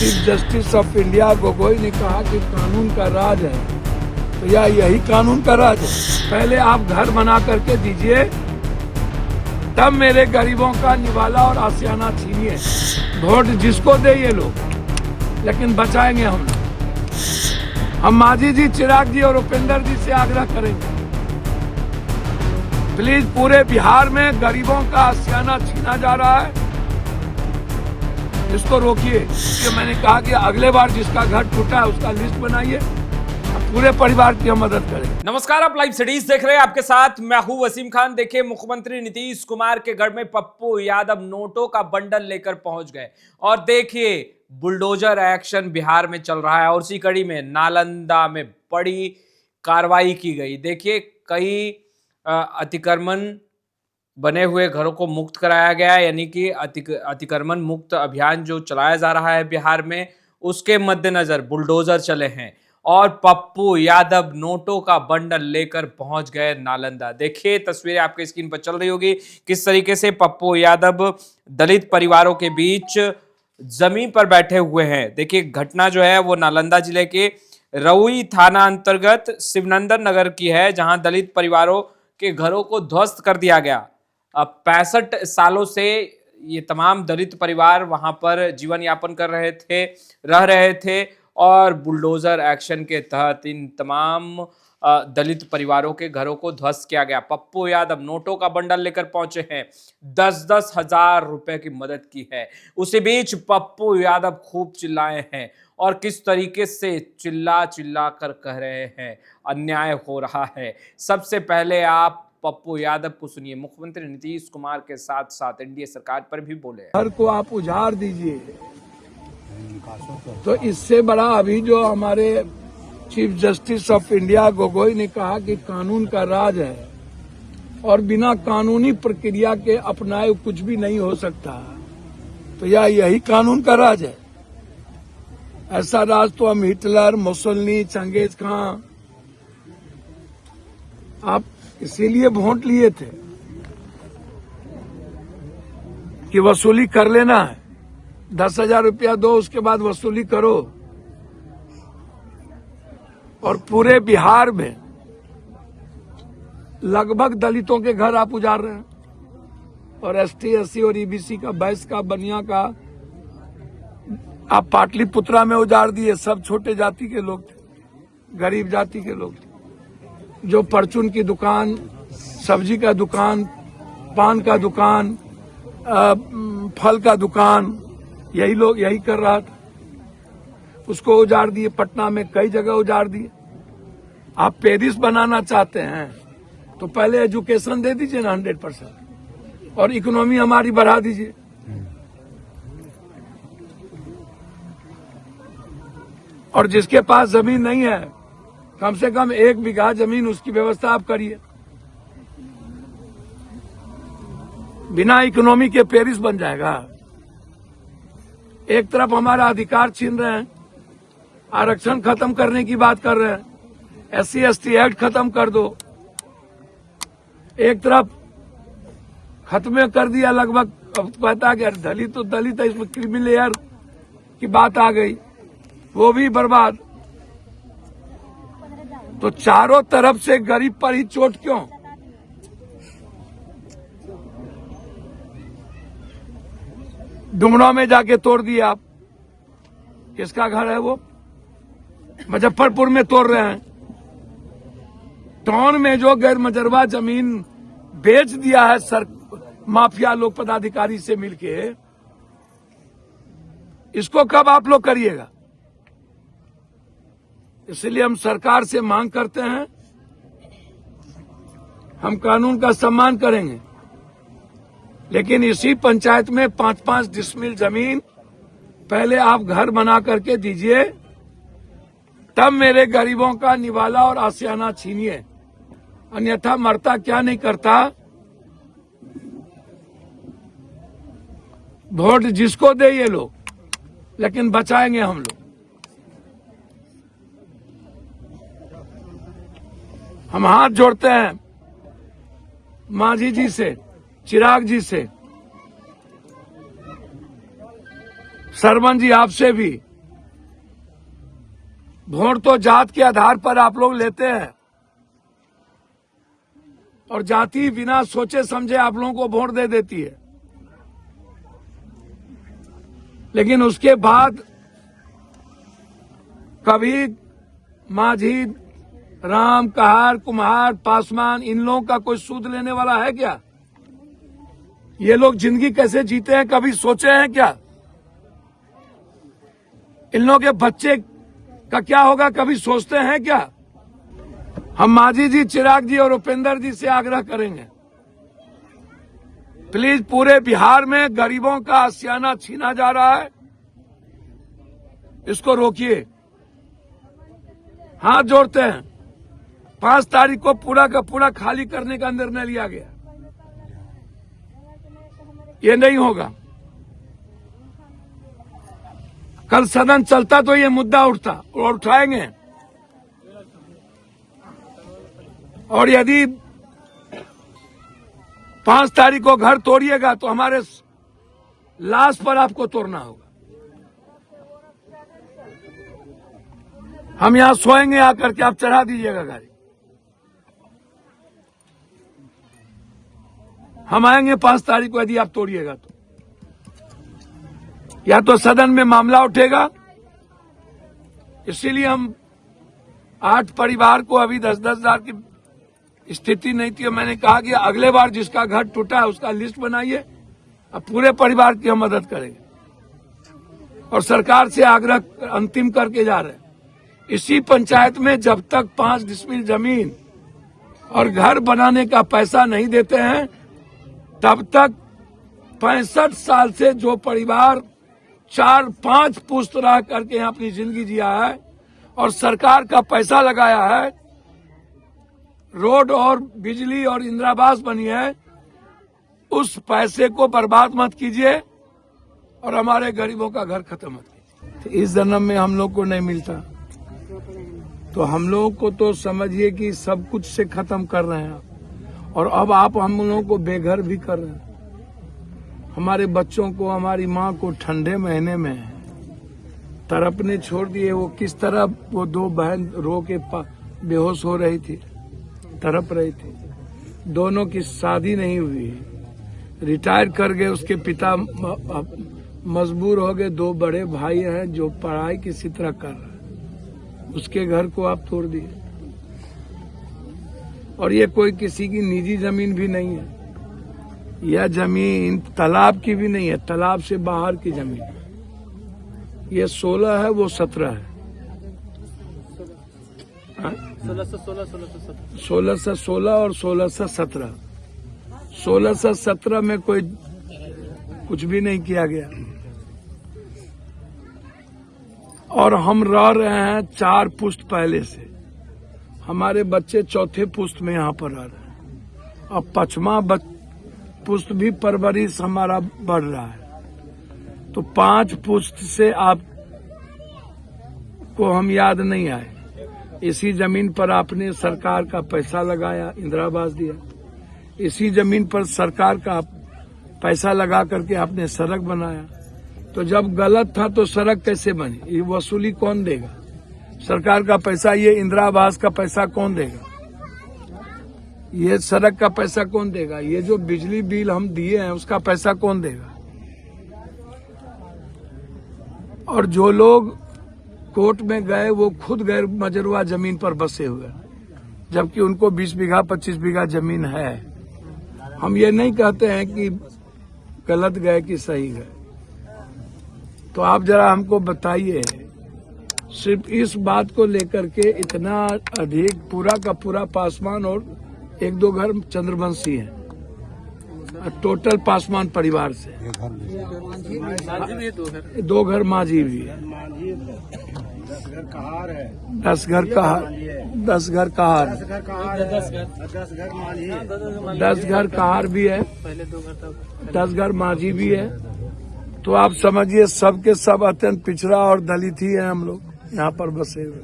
Chief justice of India Gogoi ने कहा कि कानून का राज है, तो यही कानून का राज है। पहले आप घर बना करके दीजिए, तब मेरे गरीबों का निवाला और आशियाना छीनिए। वोट जिसको दे ये लोग, लेकिन बचाएंगे हम मांझी जी, चिराग जी और उपेंद्र जी से आग्रह करेंगे, प्लीज पूरे बिहार में गरीबों का आशियाना छीना जा रहा है, इसको रोकिए। इसलिए मैंने कहा कि अगले बार जिसका घर टूटा है उसका लिस्ट बनाइए, पूरे परिवार की हम मदद करें। नमस्कार, आप लाइव सिटीज देख रहे हैं, आपके साथ मैं हूं वसीम खान। देखिए, मुख्यमंत्री नीतीश कुमार के घर में पप्पू यादव नोटों का बंडल लेकर पहुंच गए और देखिए बुलडोजर एक्शन बिहार में चल रहा है और उसी कड़ी में नालंदा में बड़ी कार्रवाई की गई। देखिए, कई अतिक्रमण बने हुए घरों को मुक्त कराया गया, यानी कि अतिक्रमण मुक्त अभियान जो चलाया जा रहा है बिहार में, उसके मद्देनजर बुलडोजर चले हैं और पप्पू यादव नोटों का बंडल लेकर पहुंच गए नालंदा। देखिए, तस्वीरें आपके स्क्रीन पर चल रही होगी किस तरीके से पप्पू यादव दलित परिवारों के बीच जमीन पर बैठे हुए हैं। देखिए, घटना जो है वो नालंदा जिले के रउई थाना अंतर्गत शिवनंदन नगर की है, जहां दलित परिवारों के घरों को ध्वस्त कर दिया गया। 65 सालों से ये तमाम दलित परिवार वहां पर जीवन यापन कर रहे थे, रह रहे थे और बुलडोजर एक्शन के तहत इन तमाम दलित परिवारों के घरों को ध्वस्त किया गया। पप्पू यादव नोटों का बंडल लेकर पहुंचे हैं, 10-10 हजार रुपए की मदद की है। उसी बीच पप्पू यादव खूब चिल्लाए हैं और किस तरीके से चिल्ला चिल्ला कर कह रहे हैं अन्याय हो रहा है। सबसे पहले आप पप्पू यादव को सुनिए। मुख्यमंत्री नीतीश कुमार के साथ साथ एनडीए सरकार पर भी बोले, घर को आप उजाड़ दीजिए, तो इससे बड़ा अभी जो हमारे chief justice of India Gogoi ने कहा कि कानून का राज है और बिना कानूनी प्रक्रिया के अपनाए कुछ भी नहीं हो सकता, तो यही कानून का राज है। ऐसा राज तो हम हिटलर, मुसोलिनी, चंगेज खां, आप इसीलिए वोट लिए थे कि वसूली कर लेना है, 10,000 रुपया दो, उसके बाद वसूली करो। और पूरे बिहार में लगभग दलितों के घर आप उजाड़ रहे हैं, और एसटी, एससी और ईबीसी का, बैस का, बनिया का आप पाटलिपुत्रा में उजाड़ दिए। सब छोटे जाति के लोग थे, गरीब जाति के लोग थे, जो परचून की दुकान, सब्जी का दुकान, पान का दुकान, फल का दुकान, यही लोग यही कर रहा था, उसको उजाड़ दिए। पटना में कई जगह उजाड़ दिए। आप पेरिस बनाना चाहते हैं तो पहले एजुकेशन दे दीजिए ना 100%, और इकोनॉमी हमारी बढ़ा दीजिए। और जिसके पास जमीन नहीं है, कम से कम 1 बीघा जमीन उसकी व्यवस्था आप करिए। बिना इकोनॉमी के पेरिस बन जाएगा। एक तरफ हमारा अधिकार छीन रहे हैं, आरक्षण खत्म करने की बात कर रहे हैं, SC ST एक्ट खत्म कर दो। एक तरफ खत्म कर दिया लगभग, अब कहता कि दलित तो दलित है, इसमें क्रीमी लेयर की बात आ गई, वो भी बर्बाद। तो चारों तरफ से गरीब पर ही चोट क्यों? डुमरा में जाके तोड़ दिए आप, किसका घर है वो? मुजफ्फरपुर में तोड़ रहे हैं। टाउन में जो गैर मजरवा जमीन बेच दिया है सर माफिया लोग पदाधिकारी से मिलके, इसको कब आप लोग करिएगा? इसलिए हम सरकार से मांग करते हैं, हम कानून का सम्मान करेंगे, लेकिन इसी पंचायत में 5-5 डिसमिल जमीन पहले आप घर बना करके दीजिए, तब मेरे गरीबों का निवाला और आशियाना छीनिए। अन्यथा मरता क्या नहीं करता। वोट जिसको दे ये लोग, लेकिन बचाएंगे हम लोग। हम हाथ जोड़ते हैं मांझी जी से, चिराग जी से, सरवन जी आपसे भी, वोट तो जात के आधार पर आप लोग लेते हैं और जाति बिना सोचे समझे आप लोगों को वोट दे देती है, लेकिन उसके बाद कभी माझी, राम, कहार, कुम्हार, पासवान, इन लोगों का कोई सूद लेने वाला है क्या? ये लोग जिंदगी कैसे जीते हैं कभी सोचे हैं क्या? इन लोगों के बच्चे का क्या होगा कभी सोचते हैं क्या? हम माझी जी, चिराग जी और उपेंद्र जी से आग्रह करेंगे, प्लीज पूरे बिहार में गरीबों का आशियाना छीना जा रहा है, इसको रोकिए। हाथ जोड़ते हैं, 5 तारीख को पूरा का पूरा खाली करने का निर्णय लिया गया। ये नहीं होगा। कल सदन चलता तो ये मुद्दा उठता और उठाएंगे, और यदि 5 तारीख को घर तोड़िएगा तो हमारे लाश पर आपको तोड़ना होगा। हम यहां सोएंगे आकर के, आप चढ़ा दीजिएगा गाड़ी। हम आएंगे 5 तारीख को यदि आप तोड़िएगा तो, या तो सदन में मामला उठेगा। इसीलिए हम 8 परिवार को अभी 10-10 हजार की स्थिति नहीं थी, मैंने कहा कि अगले बार जिसका घर टूटा है उसका लिस्ट बनाइए, अब पूरे परिवार की हम मदद करेंगे। और सरकार से आग्रह अंतिम करके जा रहे हैं, इसी पंचायत में जब तक 5 डिसमिल जमीन और घर बनाने का पैसा नहीं देते हैं, तब तक 65 साल से जो परिवार 4-5 पुश्त रह करके यहाँ अपनी जिंदगी जिया है और सरकार का पैसा लगाया है, रोड और बिजली और इंदिरा आवास बनी है, उस पैसे को बर्बाद मत कीजिए और हमारे गरीबों का घर खत्म मत कीजिए। तो इस जन्म में हम लोग को नहीं मिलता तो हम लोगों को तो समझिए कि सब कुछ से खत्म कर रहे हैं आप, और अब आप हम लोगों को बेघर भी कर रहे हैं। हमारे बच्चों को, हमारी माँ को ठंडे महीने में तड़पने छोड़ दिए। वो किस तरह वो 2 बहन रो के बेहोश हो रही थी, तड़प रही थी। दोनों की शादी नहीं हुई, रिटायर कर गए, उसके पिता मजबूर हो गए। 2 बड़े भाई हैं जो पढ़ाई किसी तरह कर रहे हैं, उसके घर को आप तोड़ दिए। और ये कोई किसी की निजी जमीन भी नहीं है, यह जमीन तालाब की भी नहीं है, तालाब से बाहर की जमीन है। ये 16 है, वो 17 है। 1616 और 1617। 1617 में कोई कुछ भी नहीं किया गया। और हम रह रहे हैं 4 पुश्त पहले से, हमारे बच्चे 4थे पुश्त में यहाँ पर रह रहे हैं। अब 5वां पुश्त भी परवरिश हमारा बढ़ रहा है, तो 5 पुश्त से आप को हम याद नहीं आए। इसी जमीन पर आपने सरकार का पैसा लगाया, इंदिरा आवास दिया। इसी जमीन पर सरकार का पैसा लगा करके आपने सड़क बनाया। तो जब गलत था तो सड़क कैसे बनी? ये वसूली कौन देगा? सरकार का पैसा, ये इंदिरा आवास का पैसा कौन देगा? ये सड़क का पैसा कौन देगा? ये जो बिजली बिल हम दिए हैं उसका पैसा कौन देगा? और जो लोग कोर्ट में गए वो खुद गैर मजरूआ जमीन पर बसे हुए, जबकि उनको 20 बीघा 25 बीघा जमीन है। हम ये नहीं कहते हैं कि गलत गए कि सही गए। तो आप जरा हमको बताइए, सिर्फ इस बात को लेकर के इतना अधिक, पूरा का पूरा पासवान और 1-2 घर चंद्रवंशी हैं, टोटल पासवान परिवार से 2 घर माझी भी है, 10 घर कहार, 10 घर कहार, 10 घर कहार भी है, 10 घर माझी भी है। तो आप समझिए सब के सब अत्यंत पिछड़ा और दलित ही है हम लोग यहाँ पर बसे हुए।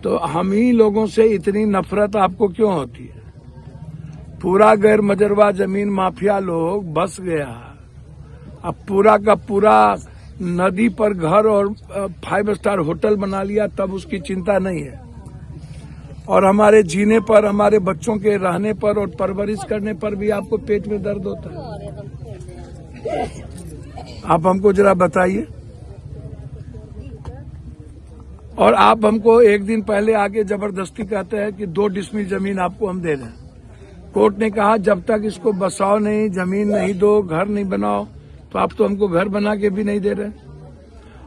तो हम ही लोगों से इतनी नफरत आपको क्यों होती है? पूरा गैर मजरवा जमीन माफिया लोग बस गया। अब पूरा का पूरा नदी पर घर और 5 स्टार होटल बना लिया तब उसकी चिंता नहीं है। और हमारे जीने पर, हमारे बच्चों के रहने पर और परवरिश करने पर भी आपको पेट में दर्द होता है। आप हमको जरा बताइए। और आप हमको एक दिन पहले आके जबरदस्ती कहते हैं कि 2 डिसमिल जमीन आपको हम दे दें। कोर्ट ने कहा जब तक इसको बसाओ नहीं, जमीन नहीं दो, घर नहीं बनाओ, तो आप तो हमको घर बना के भी नहीं दे रहे।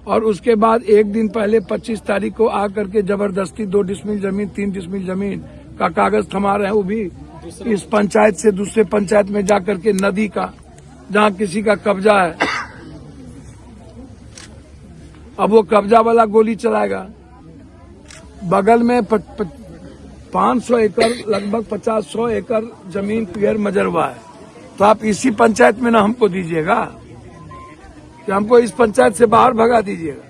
और उसके बाद एक दिन पहले 25 तारीख को आकर के जबरदस्ती 2 डिसमिल जमीन, 3 डिसमिल जमीन का कागज थमा रहे हैं, वो भी इस पंचायत से दूसरे पंचायत में जाकर के, नदी का जहाँ किसी का कब्जा है। अब वो कब्जा वाला गोली चलाएगा। बगल में 500 एकड़, लगभग 50-100 एकड़ जमीन पियर मजरवा है। तो आप इसी पंचायत में ना हमको दीजिएगा कि हमको इस पंचायत से बाहर भगा दीजिएगा।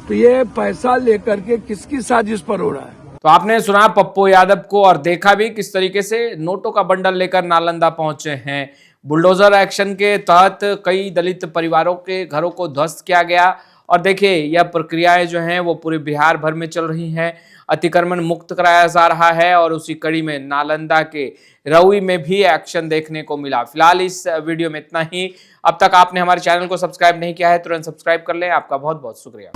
तो ये पैसा लेकर के किसकी साजिश पर हो रहा है? तो आपने सुना पप्पू यादव को और देखा भी किस तरीके से नोटों का बंडल लेकर नालंदा पहुंचे हैं। बुलडोजर एक्शन के तहत कई दलित परिवारों के घरों को ध्वस्त किया गया। और देखिए, यह प्रक्रियाएं जो हैं वो पूरे बिहार भर में चल रही हैं। अतिक्रमण मुक्त कराया जा रहा है और उसी कड़ी में नालंदा के रउई में भी एक्शन देखने को मिला। फिलहाल इस वीडियो में इतना ही। अब तक आपने हमारे चैनल को सब्सक्राइब नहीं किया है, तुरंत सब्सक्राइब कर लें। आपका बहुत बहुत शुक्रिया।